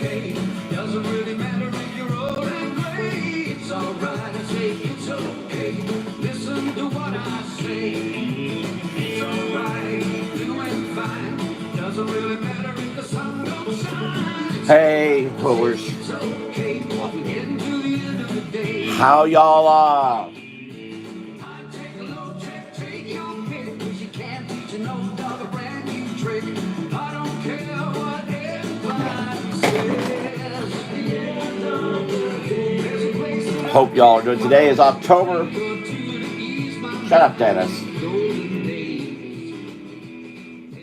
okay. Doesn't really matter if you're old and gray. It's alright, I say it's okay. Listen to what I say. It's alright, doing fine. Doesn't really matter if the sun don't shine. Hey, Pullers. It's okay, we're getting to the end of the day. How y'all are? Hope y'all are good. Today is October. Shut up, Dennis.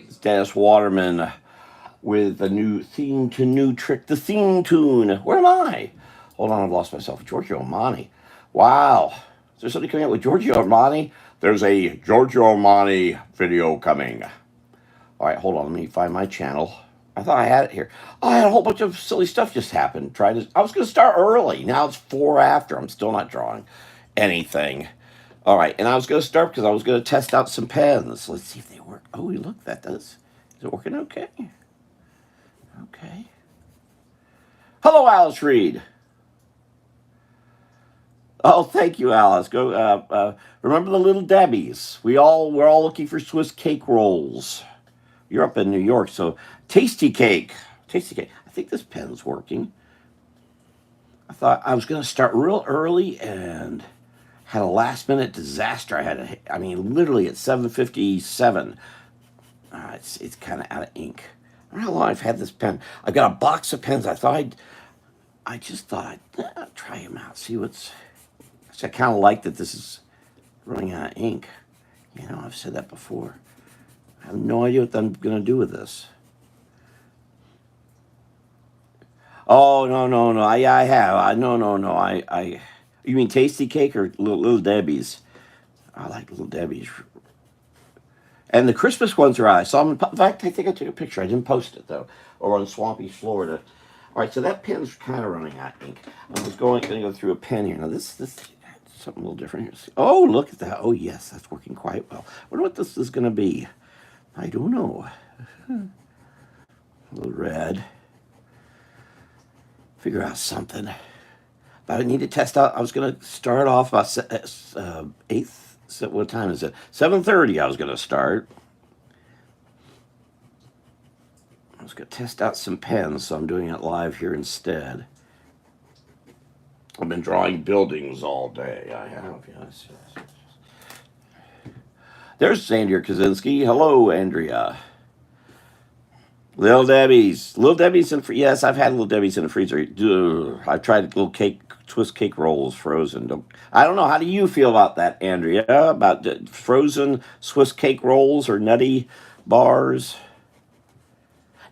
It's Dennis Waterman with a new theme to new trick. The theme tune. Where am I? Hold on, I've lost myself. Giorgio Armani. Wow. Is there somebody coming out with Giorgio Armani? There's a Giorgio Armani video coming. All right, hold on. Let me find my channel. I thought I had it here. Oh, I had a whole bunch of silly stuff just happen. I was going to start early. Now it's 4 after. I'm still not drawing anything. All right, and I was going to start because I was going to test out some pens. Let's see if they work. Oh, look, that does. Is it working okay? Okay. Hello, Alice Reed. Oh, thank you, Alice. Go. Remember the Little Debbies? We're all looking for Swiss cake rolls. You're up in New York, so Tasty Cake. Tasty Cake. I think this pen's working. I thought I was going to start real early and had a last-minute disaster. I mean, literally at 7:57. It's kind of out of ink. I don't know how long I've had this pen. I've got a box of pens. I just thought I'd try them out, see what's... I kind of like that this is running out of ink. You know, I've said that before. I have no idea what I'm going to do with this. Oh, no. I have. No. You mean Tasty Cake or Little Debbie's? I like Little Debbie's. And the Christmas ones are out. I saw them. In fact, I think I took a picture. I didn't post it, though. Or on Swampy, Florida. All right, so that pen's kind of running out of ink. I was going to go through a pen here. Now, this something a little different here. Oh, look at that. Oh, yes, that's working quite well. I wonder what this is going to be. I don't know. A little red. Figure out something. But I need to test out. I was going to start off about 8th. What time is it? 7:30 I was going to start. I was going to test out some pens, so I'm doing it live here instead. I've been drawing buildings all day. I have, yes. There's Andrea Kaczynski. Hello, Andrea. Little Debbie's. Yes, I've had Little Debbie's in the freezer. I've tried little Swiss cake rolls frozen. I don't know. How do you feel about that, Andrea? About frozen Swiss cake rolls or nutty bars?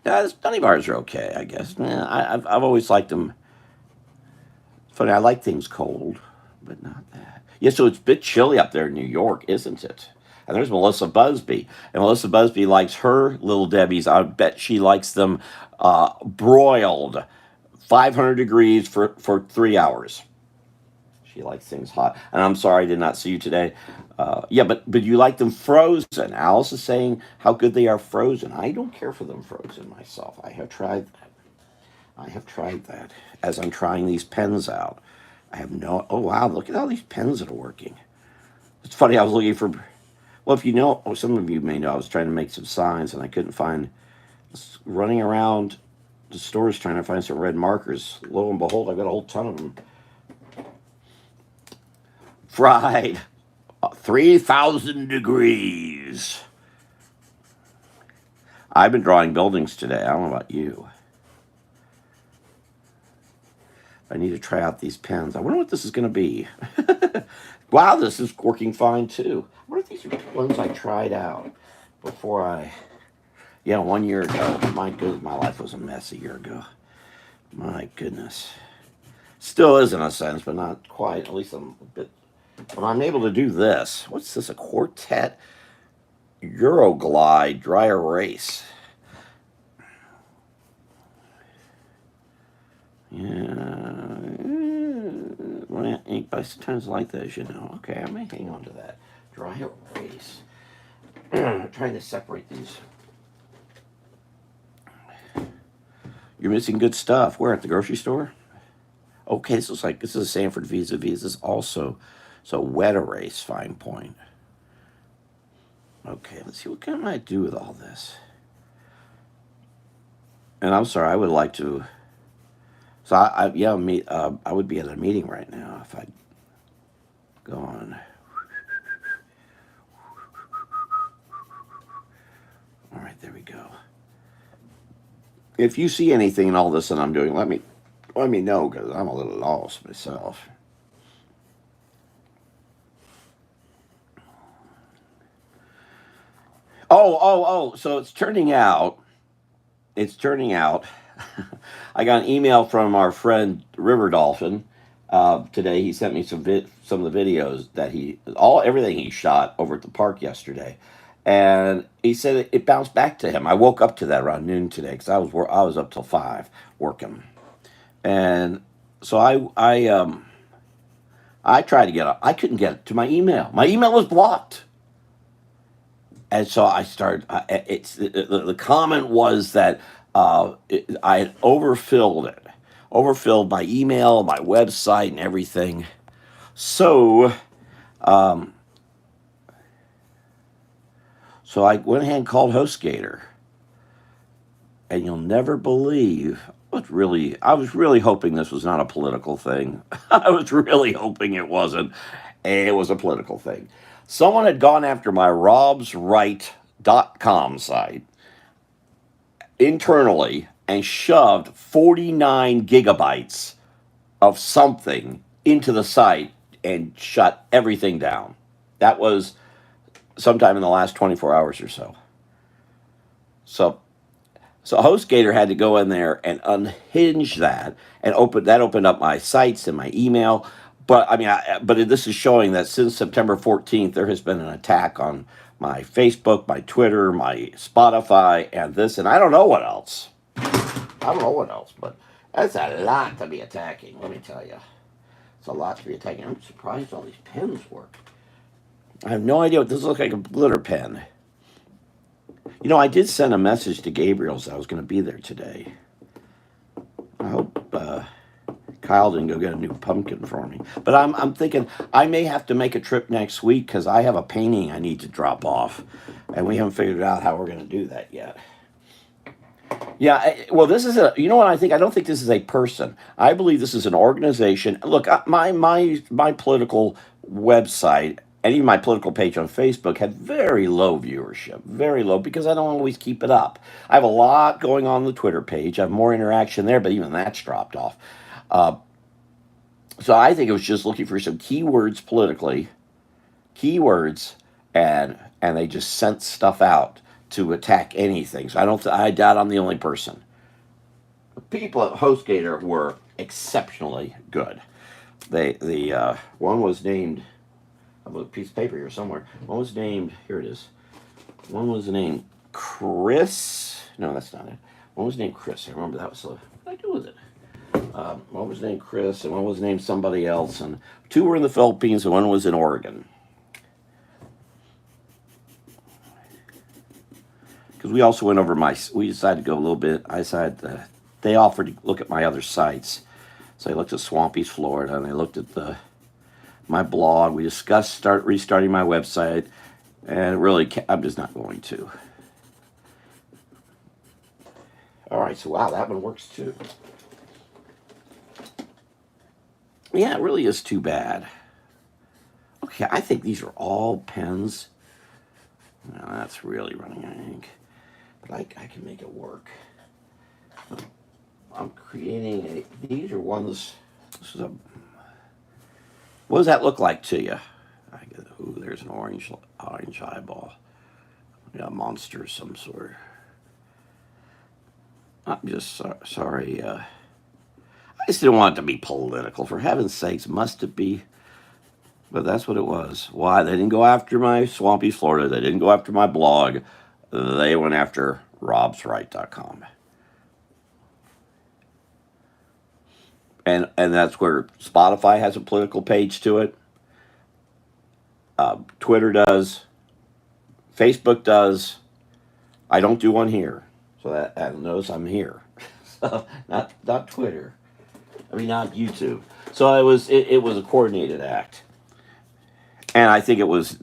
No, nutty bars are okay, I guess. I've always liked them. Funny, I like things cold, but not that. Yeah, so it's a bit chilly up there in New York, isn't it? And there's Melissa Busby. And Melissa Busby likes her Little Debbie's. I bet she likes them broiled, 500 degrees for 3 hours. She likes things hot. And I'm sorry I did not see you today. Yeah, but you like them frozen. Alice is saying how good they are frozen. I don't care for them frozen myself. I have tried that. As I'm trying these pens out. Oh, wow, look at all these pens that are working. It's funny, I was looking for... Well, if you know, some of you may know, I was trying to make some signs and I couldn't find... Running around the stores trying to find some red markers. Lo and behold, I've got a whole ton of them. Fried. 3,000 degrees. I've been drawing buildings today. I don't know about you. I need to try out these pens. I wonder what this is going to be. Wow, this is working fine, too. I wonder if these are ones I tried out before 1 year ago. My goodness, my life was a mess a year ago. My goodness. Still is in a sense, but not quite. At least I'm a bit... But I'm able to do this. What's this? A Quartet Euroglide dry erase. Yeah. Well, ink, but I sometimes like those, you know. Okay, I may hang on to that. Dry erase. I'm trying to separate these. You're missing good stuff. Where, at the grocery store? Okay, this is a Sanford vis-a-vis. This is also so wet erase fine point. Okay, let's see what can I do with all this. And I'm sorry, I would like to. So yeah, I would be at a meeting right now if I'd gone. All right, there we go. If you see anything in all this that I'm doing, let me know because I'm a little lost myself. Oh. So it's turning out. It's turning out. I got an email from our friend River Dolphin today. He sent me some of the videos that everything he shot over at the park yesterday, and he said it bounced back to him. I woke up to that around noon today because I was up till 5 working, and so I tried to get up. I couldn't get it to my email. My email was blocked. And so I started. The comment was that I had overfilled my email, my website, and everything. So, um, so I went ahead and called HostGator, and you'll never believe. I was really hoping this was not a political thing. I was really hoping it wasn't. It was a political thing. Someone had gone after my robsright.com site internally and shoved 49 gigabytes of something into the site and shut everything down. That was sometime in the last 24 hours or so. So so HostGator had to go in there and unhinge that and opened up my sites and my email. But I mean, but this is showing that since September 14th, there has been an attack on my Facebook, my Twitter, my Spotify, and this, and I don't know what else. I don't know what else, but that's a lot to be attacking. Let me tell you, it's a lot to be attacking. I'm surprised all these pens work. I have no idea what this looks like. A glitter pen. I did send a message to Gabriel's that I was going to be there today. I hope Kyle didn't go get a new pumpkin for me. But I'm thinking I may have to make a trip next week because I have a painting I need to drop off, and we haven't figured out how we're going to do that yet. Yeah, well, this is you know what I think? I don't think this is a person. I believe this is an organization. Look, my political website and even my political page on Facebook had very low viewership, very low, because I don't always keep it up. I have a lot going on the Twitter page. I have more interaction there, but even that's dropped off. Uh, so I think it was just looking for some keywords politically, keywords, and they just sent stuff out to attack anything. So I doubt I'm the only person. The people at HostGator were exceptionally good. The one was named. I have a piece of paper here somewhere. One was named. Here it is. One was named Chris. No, that's not it. One was named Chris. I remember that was what did I do with it? One was named Chris, and one was named somebody else, and two were in the Philippines, and one was in Oregon. Because we also went over we decided to go a little bit. They offered to look at my other sites. So I looked at Swampy's, Florida, and I looked at my blog. We discussed restarting my website, and really, I'm just not going to. All right, so wow, that one works too. Yeah, it really is too bad. Okay, I think these are all pens. No, that's really running out of ink. But I can make it work. I'm creating these are ones, what does that look like to you? Ooh, there's an orange eyeball. Yeah, a monster of some sort. I'm just sorry. I just didn't want it to be political. For heaven's sakes, must it be? But that's what it was. Why? They didn't go after my Swampy, Florida. They didn't go after my blog. They went after robsright.com. And that's where Spotify has a political page to it. Twitter does. Facebook does. I don't do one here. So that notice I'm here. So not Twitter. I mean, not YouTube. So it was a coordinated act, and I think it was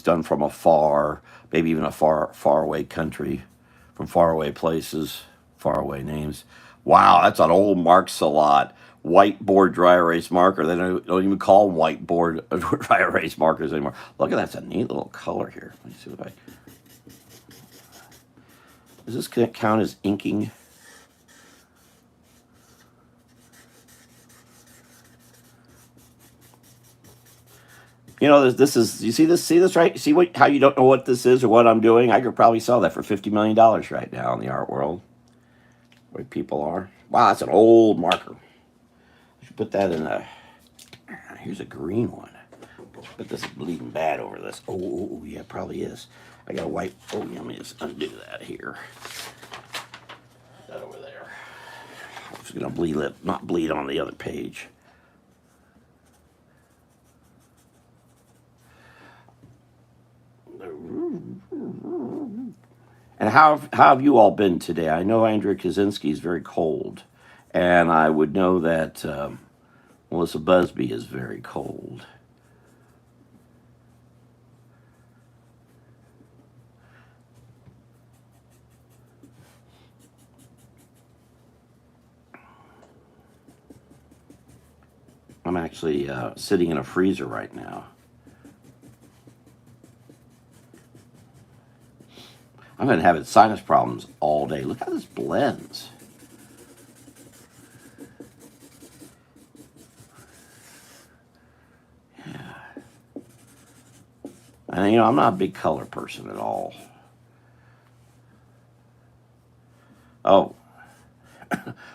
done from afar, maybe even a far away country, from far away places, far away names. Wow, that's an old Marks a lot. Whiteboard dry erase marker. They don't even call them whiteboard dry erase markers anymore. Look at that. That's a neat little color here. Let me see what I. Does this count as inking? This is. You see this? See this right? See how you don't know what this is or what I'm doing? I could probably sell that for $50 million right now in the art world. Where people are. Wow, that's an old marker. I should put that in a. Here's a green one. But this is bleeding bad over this. Oh, yeah, it probably is. I got to wipe. Oh, yeah, let me just undo that here. That over there. I'm just going to bleed it, not bleed on the other page. And how have you all been today? I know Andrea Kaczynski is very cold, and I would know that Melissa Busby is very cold. I'm actually sitting in a freezer right now. I've been having sinus problems all day. Look how this blends. Yeah. And I'm not a big color person at all. Oh,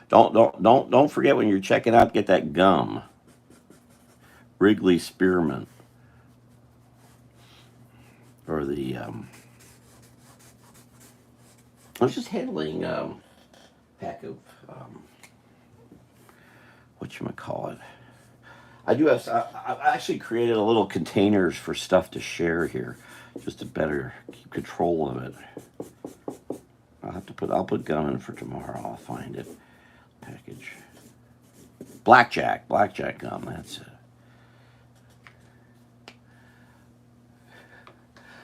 don't forget when you're checking out, get that gum. Wrigley Spearmint. Or the I was just handling pack of whatchamacallit. I do have. I've actually created a little containers for stuff to share here, just to better keep control of it. I'll put gum in for tomorrow. I'll find it. Package. Blackjack gum. That's it.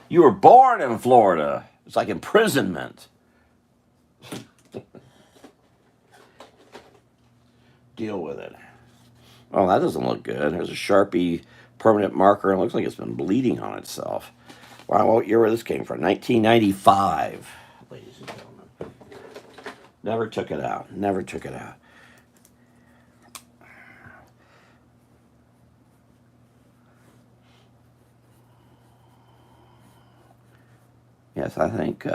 You were born in Florida. It's like imprisonment. Deal with it. Oh, that doesn't look good. There's a Sharpie permanent marker. It looks like it's been bleeding on itself. Wow, what year this came from? 1995, ladies and gentlemen. Never took it out. Never took it out. Yes, I think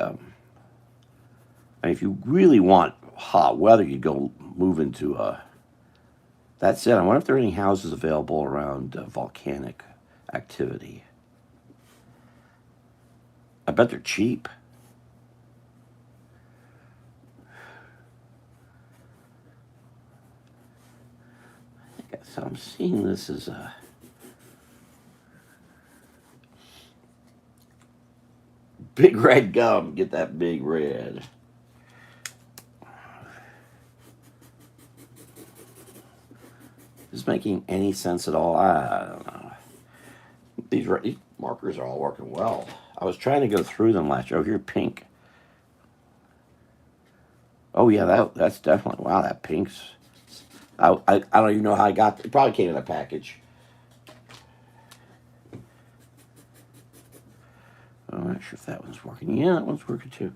if you really want hot weather, you'd go move into a. That's it. I wonder if there are any houses available around volcanic activity. I bet they're cheap. So I'm seeing this as a. Big red gum. Get that big red. Is this making any sense at all? I don't know. These markers are all working well. I was trying to go through them last year. Oh, here, pink. Oh, yeah, that's definitely. Wow, that pink's. I don't even know how I got it. Probably came in a package. I'm not sure if that one's working. Yeah, that one's working too.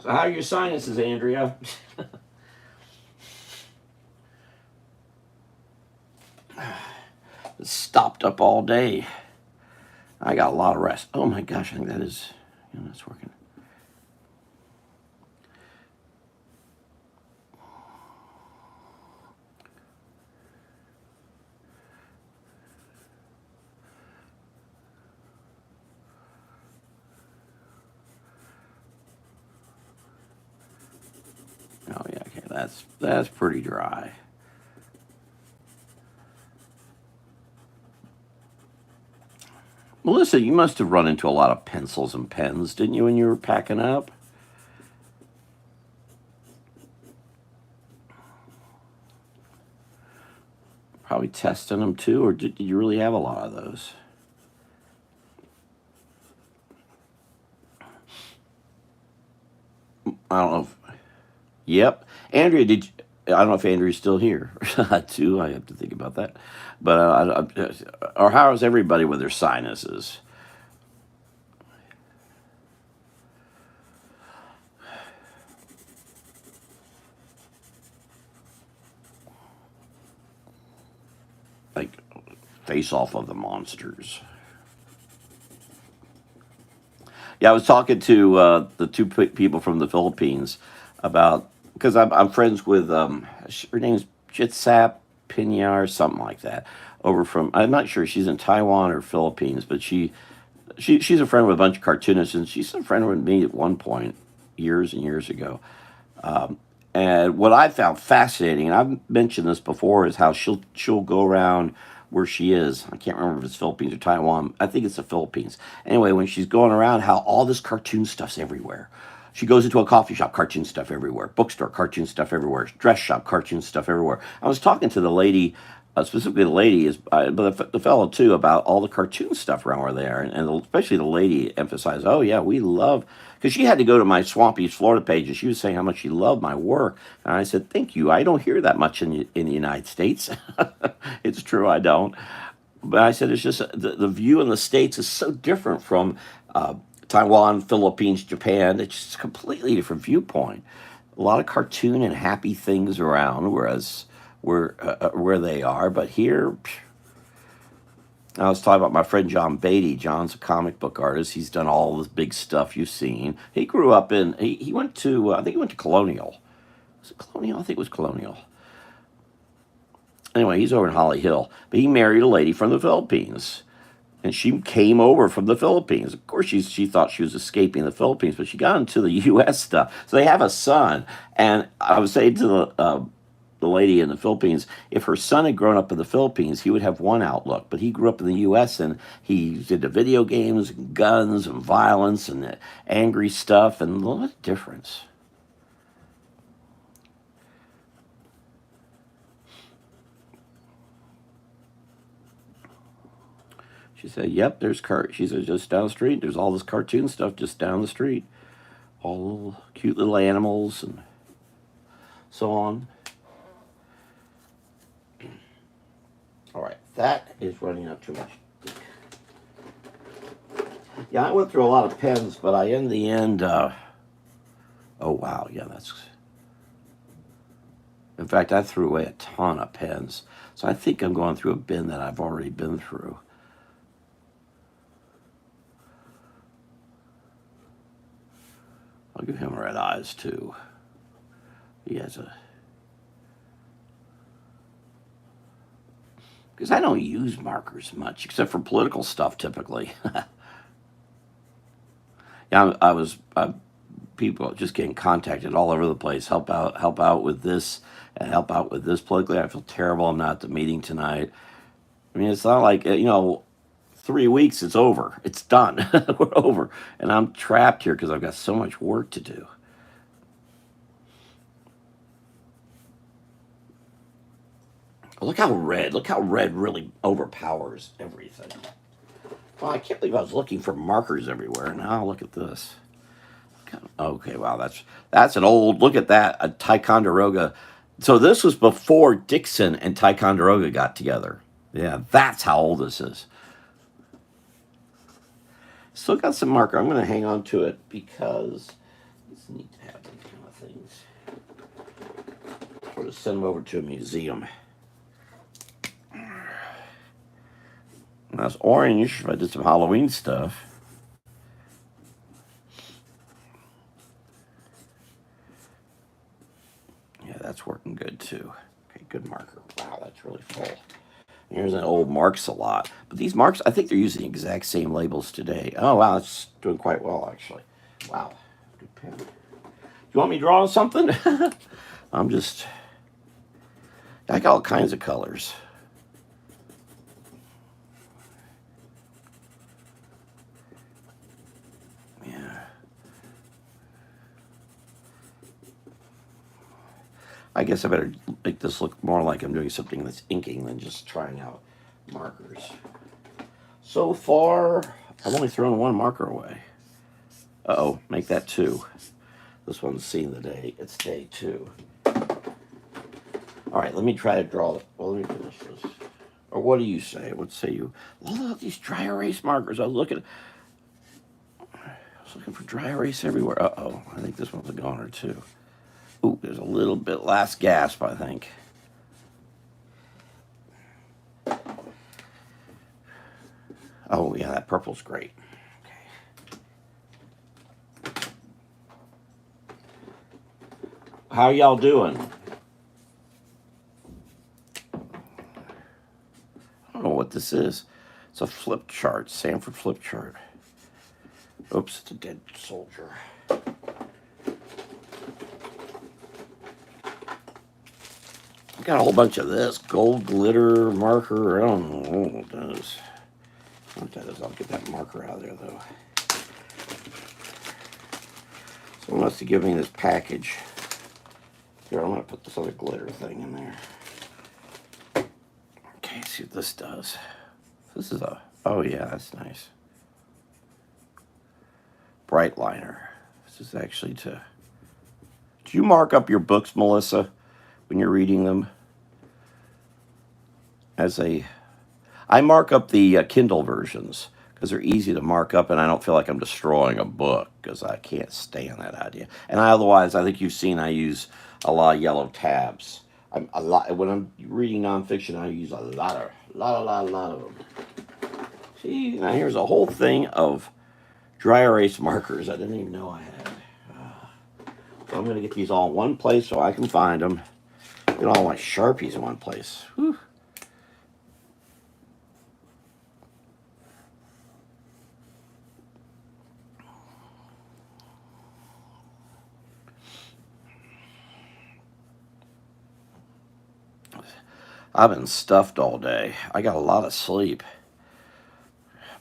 So how are your sinuses, Andrea? It's stopped up all day. I got a lot of rest. Oh my gosh, I think that's working. Oh yeah, That's pretty dry. Melissa, you must have run into a lot of pencils and pens, didn't you, when you were packing up? Probably testing them too, or did you really have a lot of those? I don't know. Yep. Andrea, did you, I don't know if Andrea's still here too. I have to think about that. But or how is everybody with their sinuses? Like face off of the monsters. Yeah, I was talking to the people from the Philippines about because I'm friends with her name's Jitsap Pinya or something like that. Over from I'm not sure she's in Taiwan or Philippines, but she's a friend with a bunch of cartoonists, and she's a friend with me at one point years and years ago. And what I found fascinating, and I've mentioned this before, is how she'll go around where she is. I can't remember if it's Philippines or Taiwan. I think it's the Philippines. Anyway, when she's going around, how all this cartoon stuff's everywhere. She goes into a coffee shop, cartoon stuff everywhere. Bookstore, cartoon stuff everywhere. Dress shop, cartoon stuff everywhere. I was talking to the lady, specifically the lady, but the fellow too, about all the cartoon stuff around where they are, and especially the lady emphasized, "Oh yeah, we love." Because she had to go to my Swampy Florida page, and she was saying how much she loved my work, and I said, "Thank you. I don't hear that much in the United States. It's true, I don't." But I said it's just the view in the States is so different from Taiwan, Philippines, Japan. It's just a completely different viewpoint. A lot of cartoon and happy things around, whereas where they are. But here, I was talking about my friend John Beatty. John's a comic book artist. He's done all this big stuff you've seen. He grew up in. He went to. I think he went to Colonial. Was it Colonial? I think it was Colonial. Anyway, he's over in Holly Hill. But he married a lady from the Philippines. And she came over from the Philippines. Of course, she thought she was escaping the Philippines, but she got into the U.S. stuff. So they have a son. And I was saying to the lady in the Philippines, if her son had grown up in the Philippines, he would have one outlook. But he grew up in the U.S. and he's into video games and guns and violence and angry stuff. And what a difference. She said, "Yep, there's She said, "Just down the street. There's all this cartoon stuff just down the street. All little, cute little animals and so on." All right, that is running out too much. Yeah, I went through a lot of pens, but in the end, oh wow, yeah, that's. In fact, I threw away a ton of pens, so I think I'm going through a bin that I've already been through. I'll give him red eyes too. He has a. Because I don't use markers much, except for political stuff typically. Yeah, I was people just getting contacted all over the place. Help out with this, and help out with this politically. I feel terrible. I'm not at the meeting tonight. I mean, it's not like 3 weeks. It's over. It's done. We're over, and I'm trapped here because I've got so much work to do. Look how red. Look how red really overpowers everything. Well, I can't believe I was looking for markers everywhere. Now look at this. Okay, wow, that's an old. Look at that, a Ticonderoga. So this was before Dixon and Ticonderoga got together. Yeah, that's how old this is. Still got some marker. I'm going to hang on to it because it's neat to have these kind of things. Or to send them over to a museum. That's orange. If I did some Halloween stuff. Yeah, that's working good too. Okay, good marker. Wow, that's really full. Here's an old Marks a lot. But these Marks, I think they're using the exact same labels today. Oh, wow, it's doing quite well, actually. Wow, good pen. You want me to draw something? I'm just, I got all kinds of colors. Yeah. I guess I better make this look more like I'm doing something that's inking than just trying out markers. So far, I've only thrown one marker away. Uh-oh, make that two. This one's seen the day. It's day 2. All right, let me try to draw it. Well, let me finish this. Or what do you say? What say you? Oh, look, these dry erase markers. I was looking for dry erase everywhere. Uh-oh, I think this one's a goner too. Ooh, there's a little bit last gasp, I think. Oh, yeah, that purple's great. Okay. How y'all doing? I don't know what this is. It's a flip chart, Sanford flip chart. Oops, it's a dead soldier. I got a whole bunch of this gold glitter marker. I don't know what that is. What that is, I'll get that marker out of there though. Someone must have given me this package. Here, I'm gonna put this other glitter thing in there. Okay, see what this does. This is oh yeah, that's nice. Bright liner. This is actually do you mark up your books, Melissa, when you're reading them? I mark up the Kindle versions because they're easy to mark up, and I don't feel like I'm destroying a book because I can't stand that idea. And otherwise, I think you've seen I use a lot of yellow tabs. When I'm reading nonfiction. I use a lot of them. See, now here's a whole thing of dry erase markers I didn't even know I had. So I'm going to get these all in one place so I can find them. Get all my Sharpies in one place. Whew. I've been stuffed all day. I got a lot of sleep.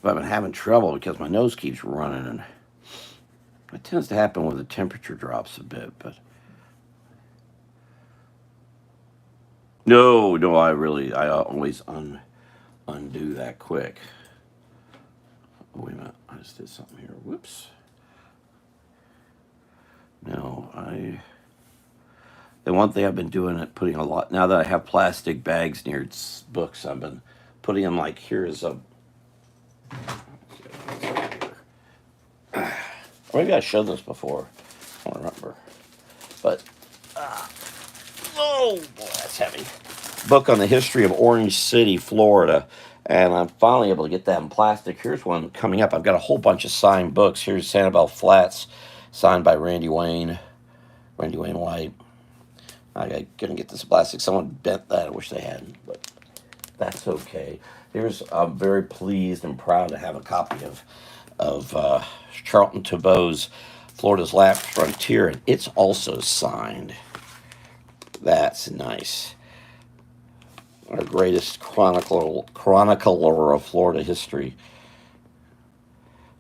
But I've been having trouble because my nose keeps running, and it tends to happen when the temperature drops a bit. But no, I always undo that quick. Oh, wait a minute, I just did something here. Whoops. No, the one thing I've been doing it putting a lot now that I have plastic bags near books. I've been putting them like here's a. Maybe I showed this before. I don't remember, but oh boy, that's heavy. Book on the history of Orange City, Florida, and I'm finally able to get that in plastic. Here's one coming up. I've got a whole bunch of signed books. Here's Sanibel Flats, signed by Randy Wayne White. I'm gonna get this plastic. Someone bent that. I wish they hadn't, but that's okay. I'm very pleased and proud to have a copy of Charlton Tebow's Florida's Last Frontier, and it's also signed. That's nice. Our greatest chronicler of Florida history.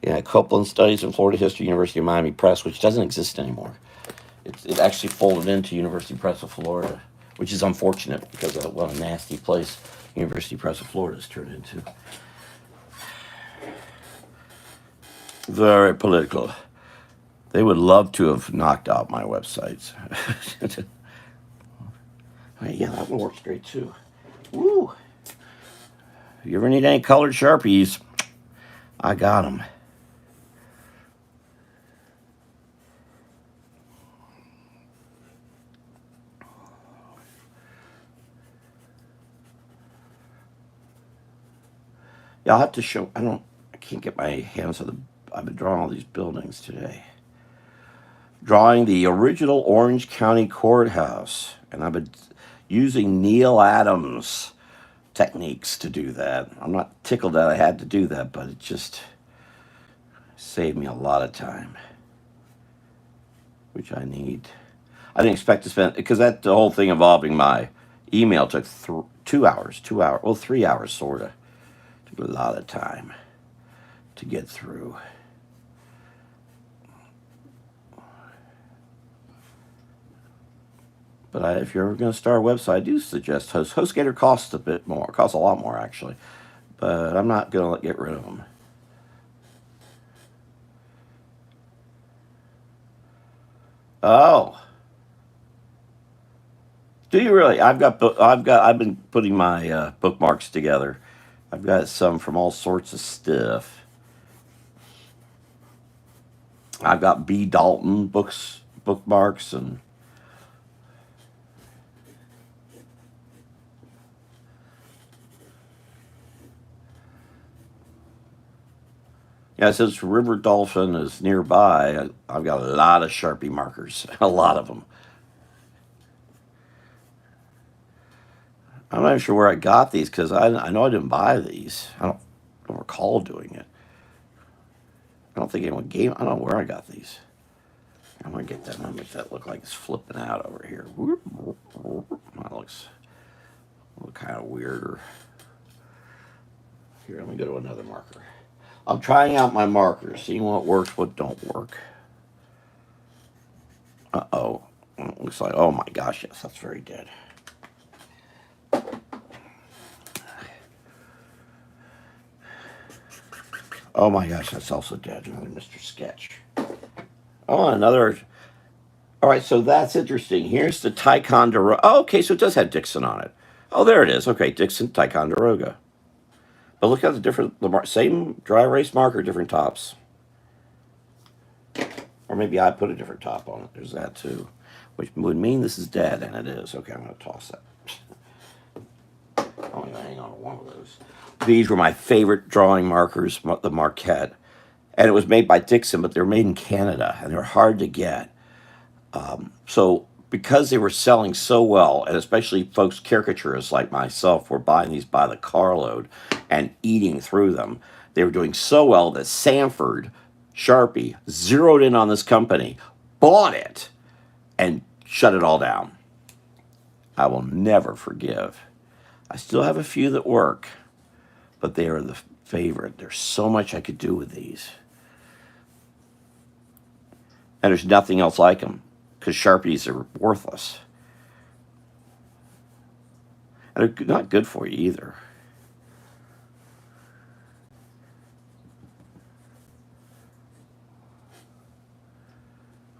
Yeah, Copeland Studies in Florida History, University of Miami Press, which doesn't exist anymore. It actually folded into University Press of Florida, which is unfortunate because of what a nasty place University Press of Florida has turned into. Very political. They would love to have knocked out my websites. Yeah, that one works great too. Woo! If you ever need any colored Sharpies, I got them. Yeah, I'll have to show. I can't get my hands on the. I've been drawing all these buildings today. Drawing the original Orange County Courthouse, and I've been using Neil Adams techniques to do that. I'm not tickled that I had to do that, but it just saved me a lot of time, which I need. I didn't expect to spend, because that the whole thing involving my email took 2 hours, 2 hours, well, 3 hours sort of. Took a lot of time to get through. But if you're ever going to start a website, I do suggest HostGator costs a bit more. It costs a lot more, actually. But I'm not going to get rid of them. Oh, do you really? I've been putting my bookmarks together. I've got some from all sorts of stuff. I've got B. Dalton bookmarks, and yeah, since River Dolphin is nearby, I've got a lot of Sharpie markers, a lot of them. I'm not even sure where I got these because I know I didn't buy these. I don't recall doing it. I don't think anyone gave. I don't know where I got these. I'm gonna get that. I'm gonna make that look like it's flipping out over here. That looks kind of weirder. Here, let me go to another marker. I'm trying out my markers, seeing what works, what don't work. Uh-oh. Looks like, oh my gosh, yes, that's very dead. Oh my gosh, that's also dead. Another Mr. Sketch. Oh, another. All right, so that's interesting. Here's the Ticonderoga. Oh, okay, so it does have Dixon on it. Oh, there it is. Okay, Dixon, Ticonderoga. But look at the same dry erase marker, different tops. Or maybe I put a different top on it. There's that too, which would mean this is dead, and it is. Okay, I'm going to toss that. I'm only going to hang on to one of those. These were my favorite drawing markers, the Marquette. And it was made by Dixon, but they were made in Canada, and they were hard to get. So because they were selling so well, and especially folks, caricaturists like myself, were buying these by the carload and eating through them, they were doing so well that Sanford Sharpie zeroed in on this company, bought it, and shut it all down. I will never forgive. I still have a few that work, but they are the favorite. There's so much I could do with these. And there's nothing else like them because Sharpies are worthless. And they're not good for you either.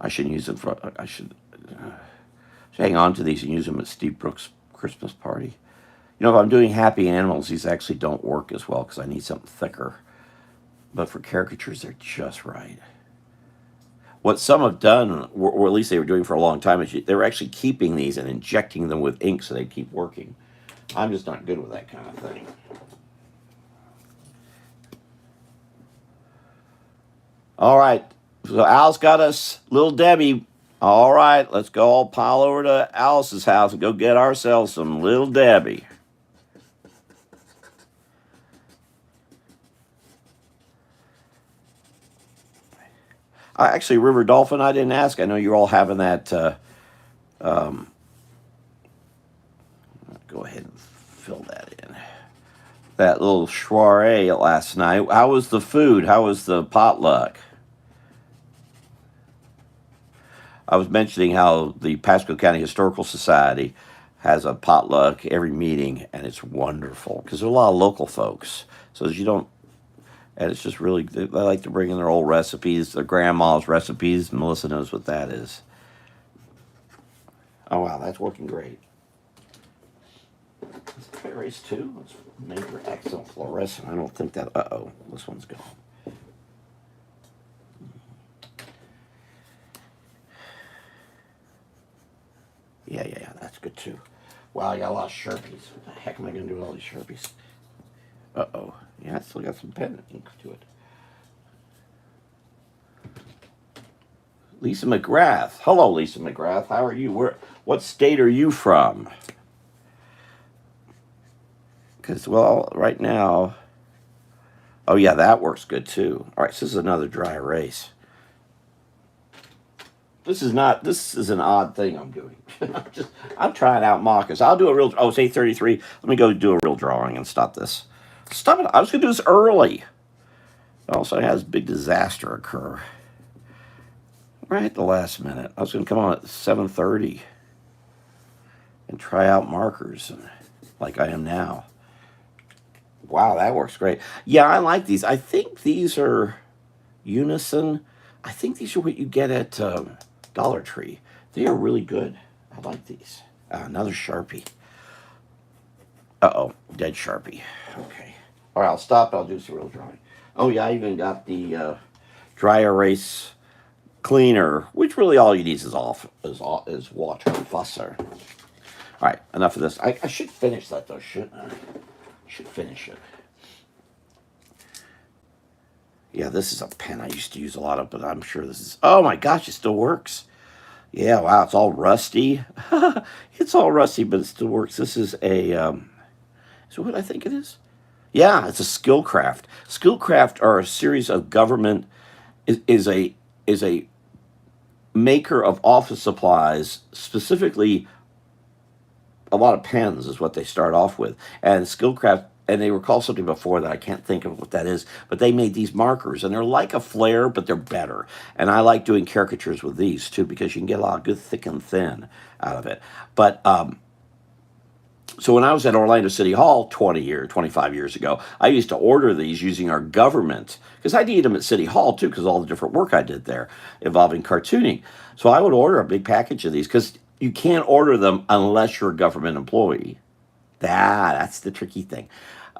I should use them for. I should hang on to these and use them at Steve Brooks' Christmas party. You know, if I'm doing happy animals, these actually don't work as well because I need something thicker. But for caricatures, they're just right. What some have done, or at least they were doing for a long time, is they were actually keeping these and injecting them with ink so they keep working. I'm just not good with that kind of thing. All right. So Al's got us Little Debbie. All right, let's go all pile over to Alice's house and go get ourselves some Little Debbie. Actually, River Dolphin, I didn't ask. I know you're all having that. Go ahead and fill that in. That little soiree last night. How was the food? How was the potluck? I was mentioning how the Pasco County Historical Society has a potluck every meeting, and it's wonderful because there are a lot of local folks. So you don't, and it's just really, they like to bring in their old recipes, their grandma's recipes. Melissa knows what that is. Oh, wow, that's working great. Is it dry erase too? Let's make accent fluorescent. I don't think that, uh-oh, this one's gone. Yeah, that's good too. Wow, I got a lot of Sharpies. What the heck am I going to do with all these Sharpies? Uh-oh. Yeah, I still got some pen ink to it. Lisa McGrath. Hello, Lisa McGrath. How are you? What state are you from? Because, well, right now... Oh, yeah, that works good too. All right, so this is another dry erase. This is an odd thing I'm doing. I'm trying out markers. I'll do a real, oh, it's 8:33. Let me go do a real drawing and stop this. Stop it. I was going to do this early. Also, I had this big disaster occur right at the last minute. I was going to come on at 7:30 and try out markers like I am now. Wow, that works great. Yeah, I like these. I think these are Unison. I think these are what you get at Dollar Tree. They are really good. I like these. Another Sharpie. Uh-oh, dead Sharpie. Okay. All right, I'll stop. I'll do some real drawing. Oh, yeah, I even got the dry erase cleaner, which really all you need is water and fusser. All right, enough of this. I should finish that, though, shouldn't I? Should finish it. Yeah, this is a pen I used to use a lot of, but I'm sure this is... Oh, my gosh, it still works. Yeah, wow, it's all rusty. It's all rusty, but it still works. This is a... is what I think it is? Yeah, it's a Skillcraft. Skillcraft are a series of government... is a maker of office supplies, specifically a lot of pens is what they start off with. And Skillcraft, and they were called something before that I can't think of what that is, but they made these markers, and they're like a flare, but they're better. And I like doing caricatures with these too, because you can get a lot of good thick and thin out of it. But so when I was at Orlando City Hall 25 years ago, I used to order these using our government, because I need them at City Hall too, because all the different work I did there involving cartooning. So I would order a big package of these, because you can't order them unless you're a government employee. That's the tricky thing.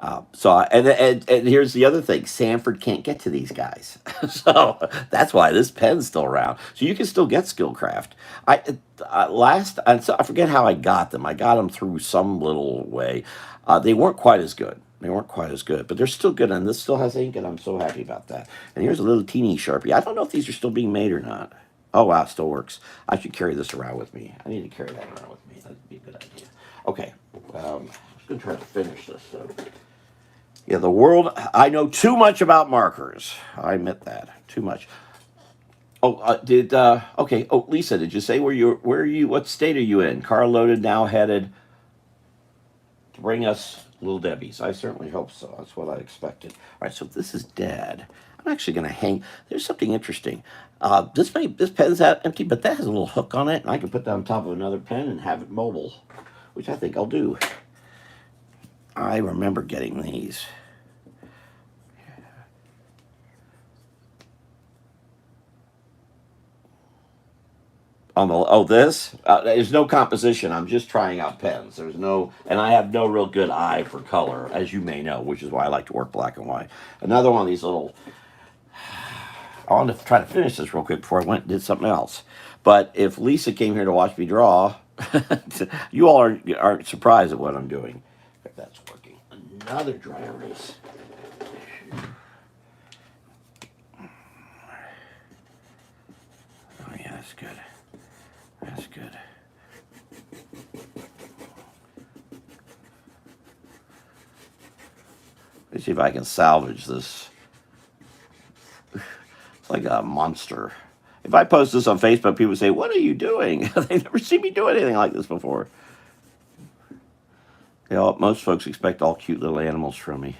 And here's the other thing: Sanford can't get to these guys, so that's why this pen's still around. So you can still get Skillcraft. I forget how I got them. I got them through some little way. They weren't quite as good. But they're still good, and this still has ink, and I'm so happy about that. And here's a little teeny Sharpie. I don't know if these are still being made or not. Oh wow, it still works. I should carry this around with me. I need to carry that around with me. That'd be a good idea. Okay, I'm just gonna try to finish this. So. Yeah, the world. I know too much about markers. I admit that. Too much. Oh, okay. Oh, Lisa, did you say where are you? What state are you in? Car loaded, now headed to bring us Little Debbie's. I certainly hope so. That's what I expected. All right, so this is Dad. I'm actually going to hang. There's something interesting. This pen's out empty, but that has a little hook on it, and I can put that on top of another pen and have it mobile, which I think I'll do. I remember getting these. There's no composition. I'm just trying out pens. And I have no real good eye for color, as you may know, which is why I like to work black and white. Another one of these little. I wanted to try to finish this real quick before I went and did something else. But if Lisa came here to watch me draw, you all aren't surprised at what I'm doing. If that's working. Another dry erase. Oh yeah, that's good. That's good. Let's see if I can salvage this. It's like a monster. If I post this on Facebook, people say, "What are you doing?" They've never seen me do anything like this before. Most folks expect all cute little animals from me.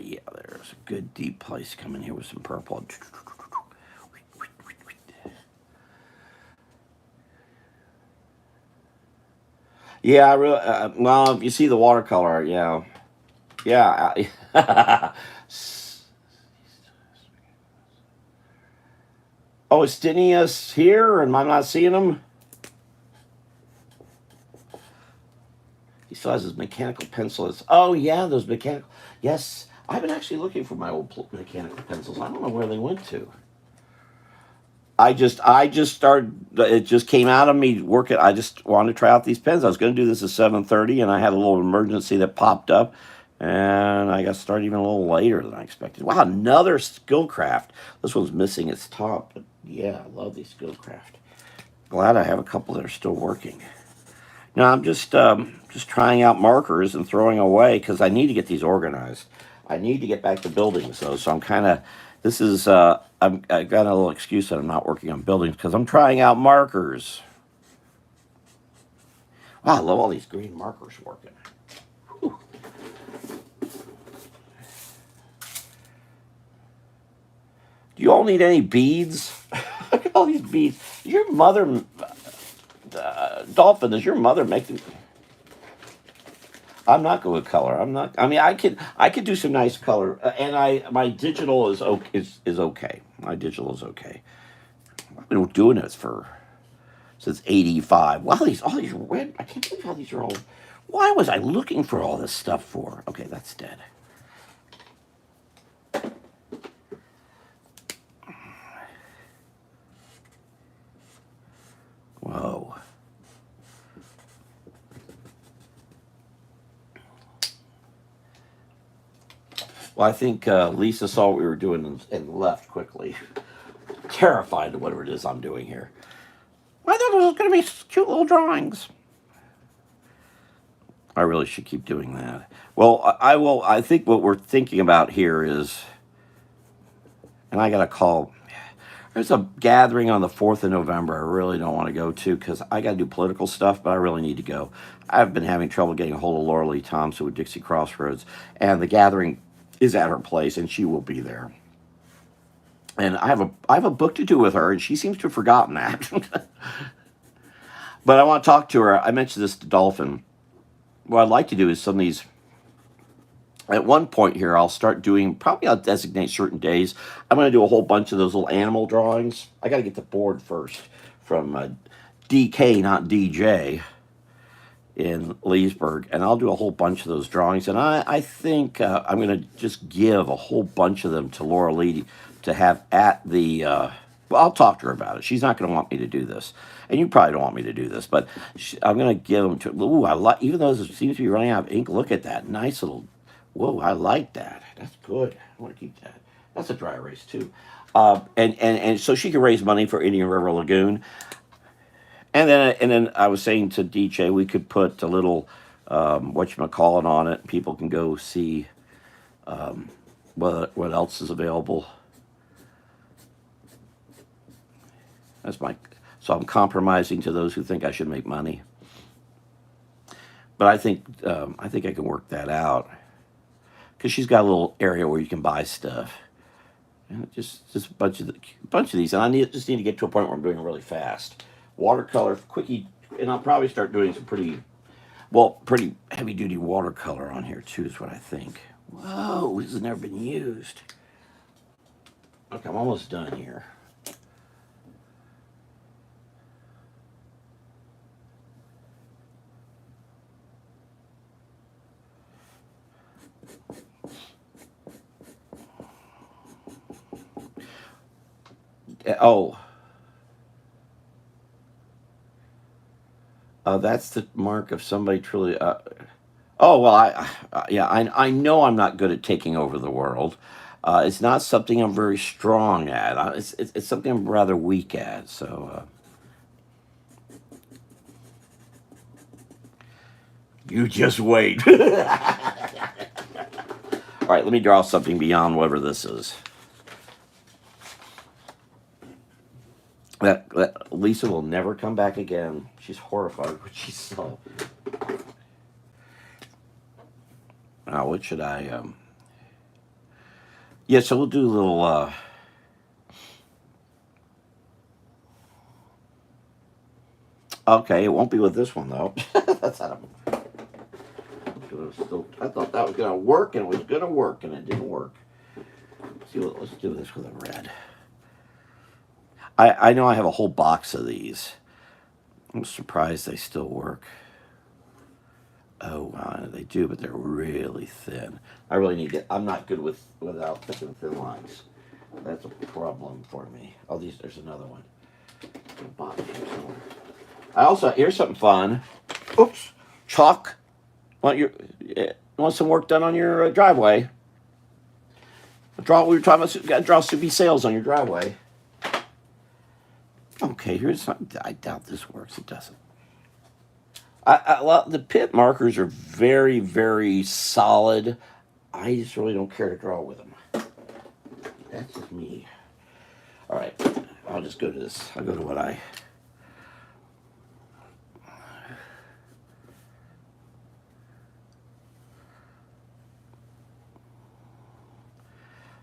Yeah, there's a good deep place coming here with some purple. Yeah, I really. Well, you see the watercolor, yeah. Oh, is Stinius here, and I'm not seeing him? He still has his mechanical pencils. Oh, yeah, those mechanical. Yes, I've been actually looking for my old mechanical pencils. I don't know where they went to. I just started. It just came out of me working. I just wanted to try out these pens. I was going to do this at 7:30, and I had a little emergency that popped up, and I got started even a little later than I expected. Wow, another Skillcraft. This one's missing its top, but yeah, I love these Skillcraft. Glad I have a couple that are still working. Now I'm just trying out markers and throwing away because I need to get these organized. I need to get back to buildings though, so I'm kind of. This is I got a little excuse that I'm not working on buildings because I'm trying out markers. Wow, I love all these green markers working. Whew. Do you all need any beads? Look at all these beads. Your mother, Dolphin, is your mother making? I'm not good with color. I'm not. I mean, I could do some nice color, and my digital is okay. My digital is okay. I've been doing this for since '85. Wow, all these red. I can't believe how these are all. Why was I looking for all this stuff for? Okay, that's dead. Whoa. Well, I think Lisa saw what we were doing and left quickly, terrified of whatever it is I'm doing here. I thought it was going to be cute little drawings. I really should keep doing that. Well, I will. I think what we're thinking about here is, and I got a call. There's a gathering on the 4th of November I really don't want to go to because I got to do political stuff, but I really need to go. I've been having trouble getting a hold of Laura Lee Thompson with Dixie Crossroads, and the gathering is at her place, and she will be there. And I have a book to do with her, and she seems to have forgotten that. But I want to talk to her. I mentioned this to Dolphin. What I'd like to do is some of these. At one point here, I'll start doing. Probably I'll designate certain days. I'm going to do a whole bunch of those little animal drawings. I got to get the board first from DK, not DJ, in Leesburg, and I'll do a whole bunch of those drawings. And I think I'm going to just give a whole bunch of them to Laura Lee to have at the. Well, I'll talk to her about it. She's not going to want me to do this, and you probably don't want me to do this, but I'm going to give them to. Ooh, I like. Even though it seems to be running out of ink, look at that nice little. Whoa, I like that. That's good. I want to keep that. That's a dry erase too, and so she can raise money for Indian River Lagoon. And then I was saying to DJ we could put a little whatchamacallit on it. People can go see what else is available. That's my so I'm compromising to those who think I should make money. But I think I can work that out because she's got a little area where you can buy stuff. And just a bunch of these, and just need to get to a point where I'm doing it really fast. Watercolor, quickie, and I'll probably start doing some pretty heavy duty watercolor on here too. Is what I think. Whoa, this has never been used. Okay, I'm almost done here. Oh, that's the mark of somebody truly. Oh well, yeah, I know I'm not good at taking over the world. It's not something I'm very strong at. It's something I'm rather weak at. So you just wait. All right, let me draw something beyond whatever this is. That Lisa will never come back again. She's horrified what she saw. Now, what should I? Yeah, so we'll do a little. Okay, it won't be with this one though. That's out of. I thought that was gonna work, and it was gonna work, and it didn't work. Let's do this with a red. I know I have a whole box of these. I'm surprised they still work. Oh wow, they do, but they're really thin. I really need to. I'm not good without thick and thin lines. That's a problem for me. Oh, there's another one. I also here's something fun. Oops, chalk. Want some work done on your driveway? We were talking about. Got to draw Soupy sails on your driveway. Okay, here's something. I doubt this works. It doesn't. The pit markers are very, very solid. I just really don't care to draw with them. That's just me. All right, I'll just go to this. I'll go to what I.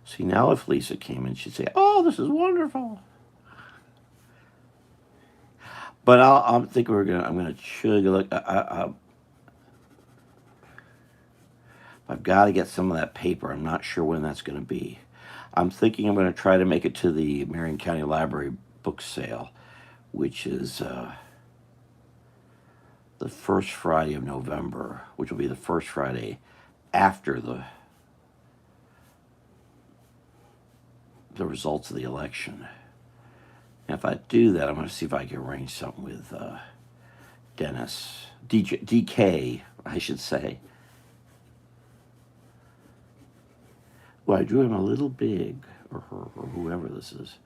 See, now if Lisa came in, she'd say, "Oh, this is wonderful." But I'm thinking I'm gonna chug. Look, I've got to get some of that paper. I'm not sure when that's going to be. I'm thinking I'm going to try to make it to the Marion County Library book sale, which is the first Friday of November, which will be the first Friday after the results of the election. And if I do that, I'm going to see if I can arrange something with Dennis, DK, I should say. Well, I drew him a little big, or her, or whoever this is.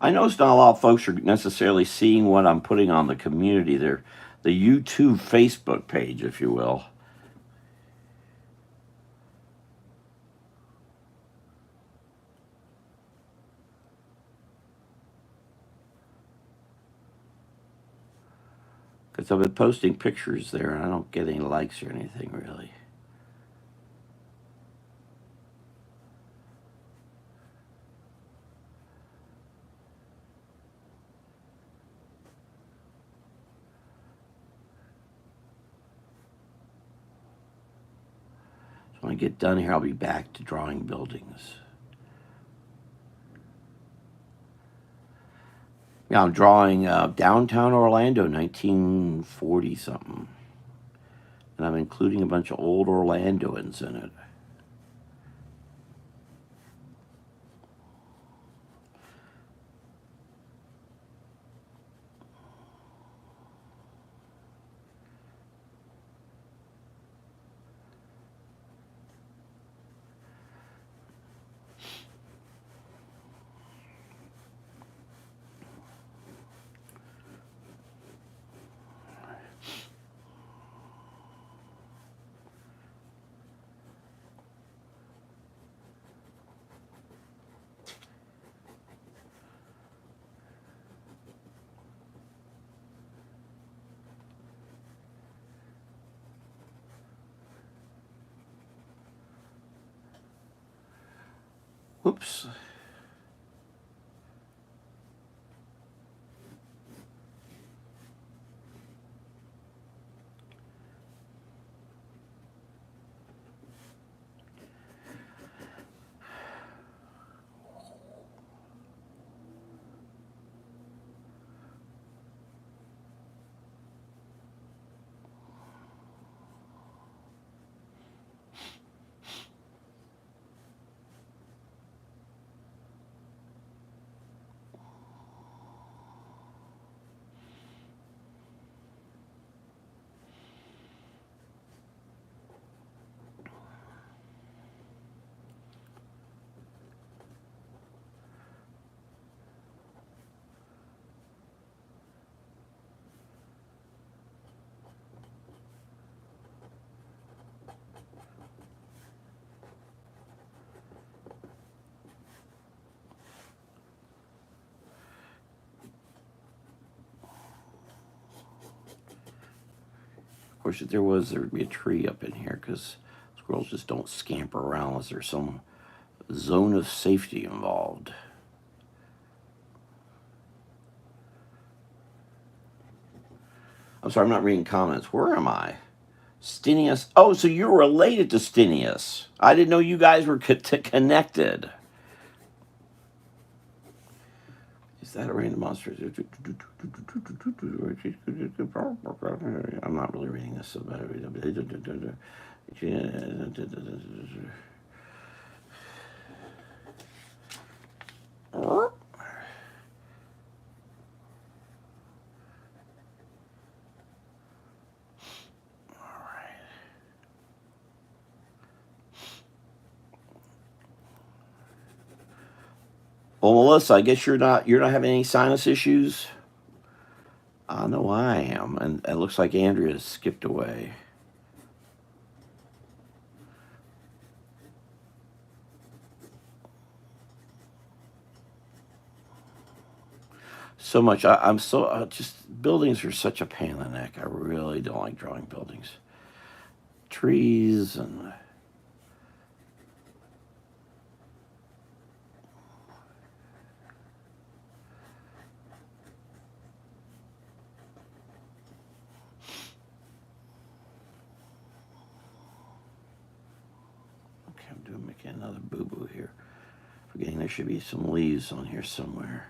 I noticed not a lot of folks are necessarily seeing what I'm putting on the community there, the YouTube Facebook page, if you will. Because I've been posting pictures there and I don't get any likes or anything really. So when I get done here, I'll be back to drawing buildings. Yeah, I'm drawing downtown Orlando, 1940 something. And I'm including a bunch of old Orlandoans in it. Whoops. Of course, if there would be a tree up in here because squirrels just don't scamper around unless there's some zone of safety involved. I'm sorry, I'm not reading comments. Where am I? Stinius. Oh, so you're related to Stinius. I didn't know you guys were connected. Is that a random monster? I'm not really reading this. Well, Melissa, I guess you're not having any sinus issues. I know I am, and it looks like Andrea skipped away. So much. I'm so just buildings are such a pain in the neck. I really don't like drawing buildings, trees, and okay, I'm doing making another boo boo here. Forgetting there should be some leaves on here somewhere.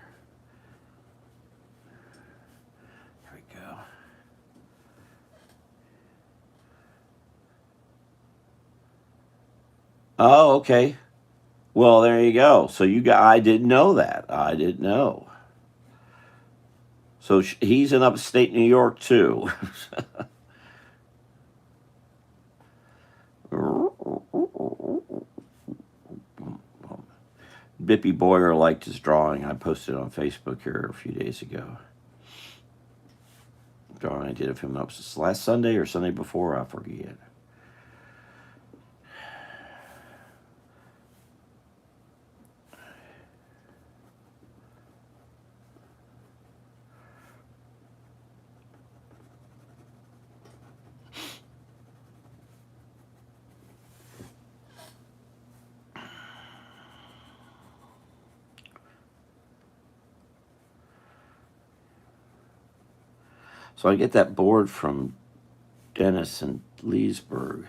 There we go. Oh, okay. Well, there you go. So you got. I didn't know that. I didn't know. So he's in upstate New York too. Bippy Boyer liked his drawing. I posted on Facebook here a few days ago. Drawing I did of him up last Sunday or Sunday before, I forget. So I get that board from Dennis and Leesburg.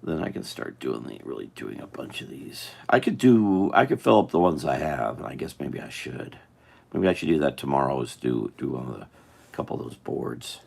Then I can start really doing a bunch of these. I could fill up the ones I have, and I guess maybe I should. Maybe I should do that tomorrow. Is do one of the couple of those boards.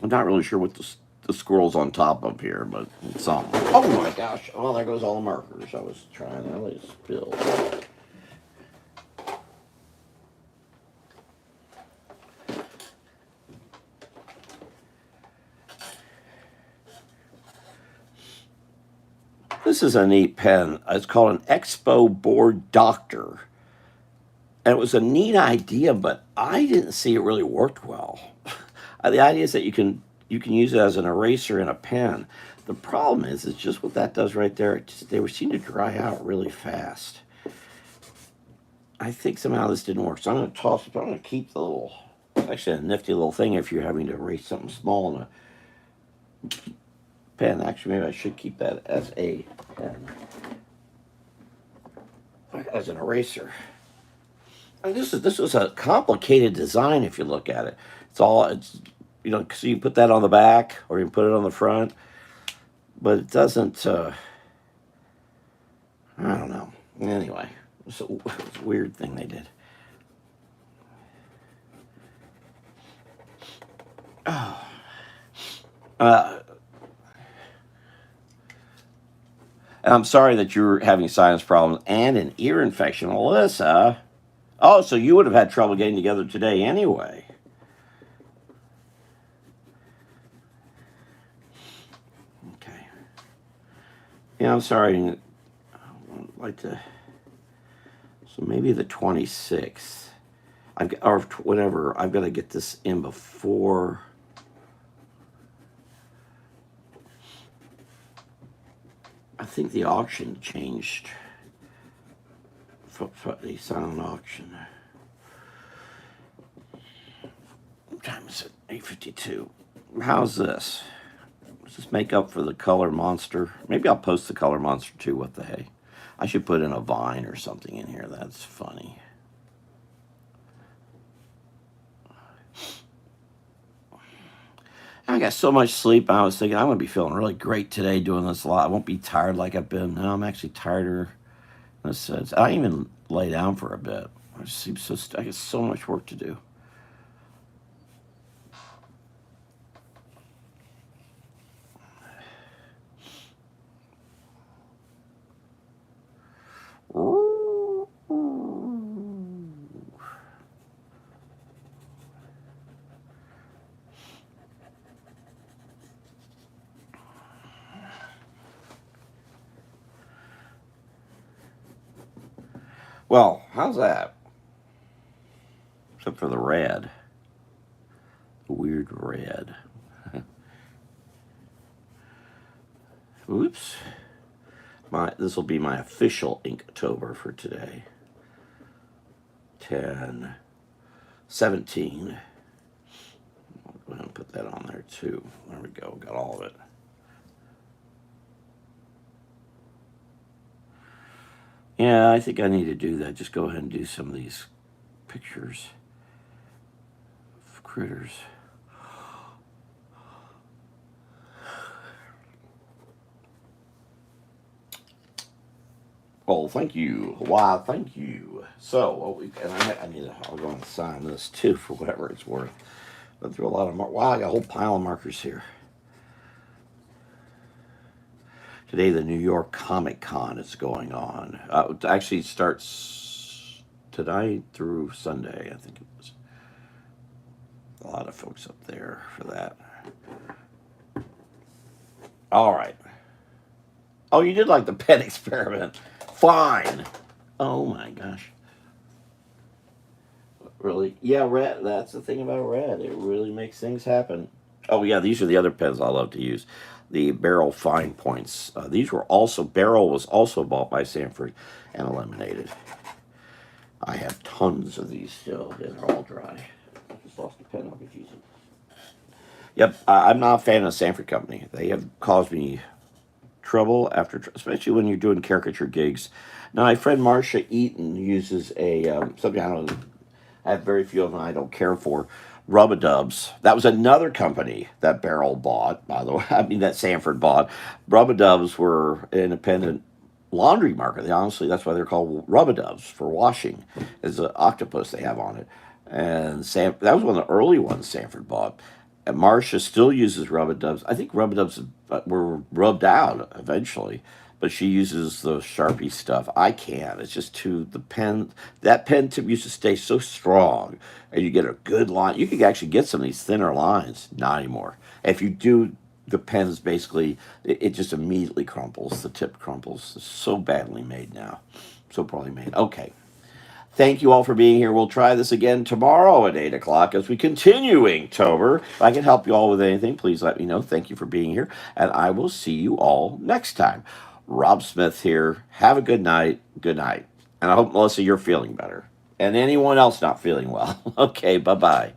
I'm not really sure what the squirrel's on top of here, but it's something. Oh my gosh! Well, there goes all the markers. I was trying to really spill. This is a neat pen. It's called an Expo Board Doctor. And it was a neat idea, but I didn't see it really worked well. The idea is that you can use it as an eraser and a pen. The problem is, it's just what that does right there. They seem to dry out really fast. I think somehow this didn't work, so I'm going to toss it. I'm going to keep the little. It's actually a nifty little thing if you're having to erase something small in a pen. Actually, maybe I should keep that as a pen, as an eraser. And this was a complicated design if you look at it. It's so you put that on the back or you put it on the front, but it doesn't. I don't know. Anyway, it's a weird thing they did. Oh. And I'm sorry that you're having sinus problems and an ear infection, Melissa. Oh, so you would have had trouble getting together today anyway. Okay. Yeah, I'm sorry. I'd like to. So maybe the 26th. Or whatever. I've got to get this in before. I think the auction changed. The silent auction. What time is it? 8:52. How's this? Does this make up for the color monster? Maybe I'll post the color monster too. What the hey? I should put in a vine or something in here. That's funny. I got so much sleep. I was thinking I'm going to be feeling really great today doing this a lot. I won't be tired like I've been. No, I'm actually tireder. I even lay down for a bit. I just seem so. I got so much work to do. Well, how's that? Except for the red. The weird red. Oops. This will be my official Inktober for today. 10, 17. I'll go ahead and put that on there too. There we go. Got all of it. Yeah, I think I need to do that. Just go ahead and do some of these pictures of critters. Oh, thank you. Wow, thank you. So, I need to, I'll go and sign this too for whatever it's worth. Went through a lot of wow, I got a whole pile of markers here. Today, the New York Comic Con is going on. Actually, it starts tonight through Sunday, I think it was. A lot of folks up there for that. All right. Oh, you did like the pet experiment. Fine. Oh my gosh. Really? Yeah, red. That's the thing about red. It really makes things happen. Oh yeah, these are the other pens I love to use. The Barrel Fine Points. These were also, Barrel was also bought by Sanford and eliminated. I have tons of these still. They're all dry. I just lost a pen. I'll get using. Yep, I'm not a fan of the Sanford Company. They have caused me trouble after, especially when you're doing caricature gigs. Now, my friend Marcia Eaton uses a something I have very few of them I don't care for. Rub-a-Dubs. That was another company that Barrel bought, by the way. I mean, that Sanford bought. Rub-a-Dubs were an independent laundry market. Honestly, that's why they're called Rub-a-Dubs, for washing. It's an octopus they have on it. And that was one of the early ones Sanford bought. And Marcia still uses Rub-a-Dubs. I think Rub-a-Dubs were rubbed out eventually, but she uses the Sharpie stuff. I can't. It's just that pen tip used to stay so strong, and you get a good line. You could actually get some of these thinner lines. Not anymore. If you do, the pens basically, it just immediately crumples. The tip crumples. It's so badly made now. So poorly made. Okay. Thank you all for being here. We'll try this again tomorrow at 8 o'clock as we continue Inktober. If I can help you all with anything, please let me know. Thank you for being here, and I will see you all next time. Rob Smith here. Have a good night. Good night. And I hope, Melissa, you're feeling better. And anyone else not feeling well. Okay, bye-bye.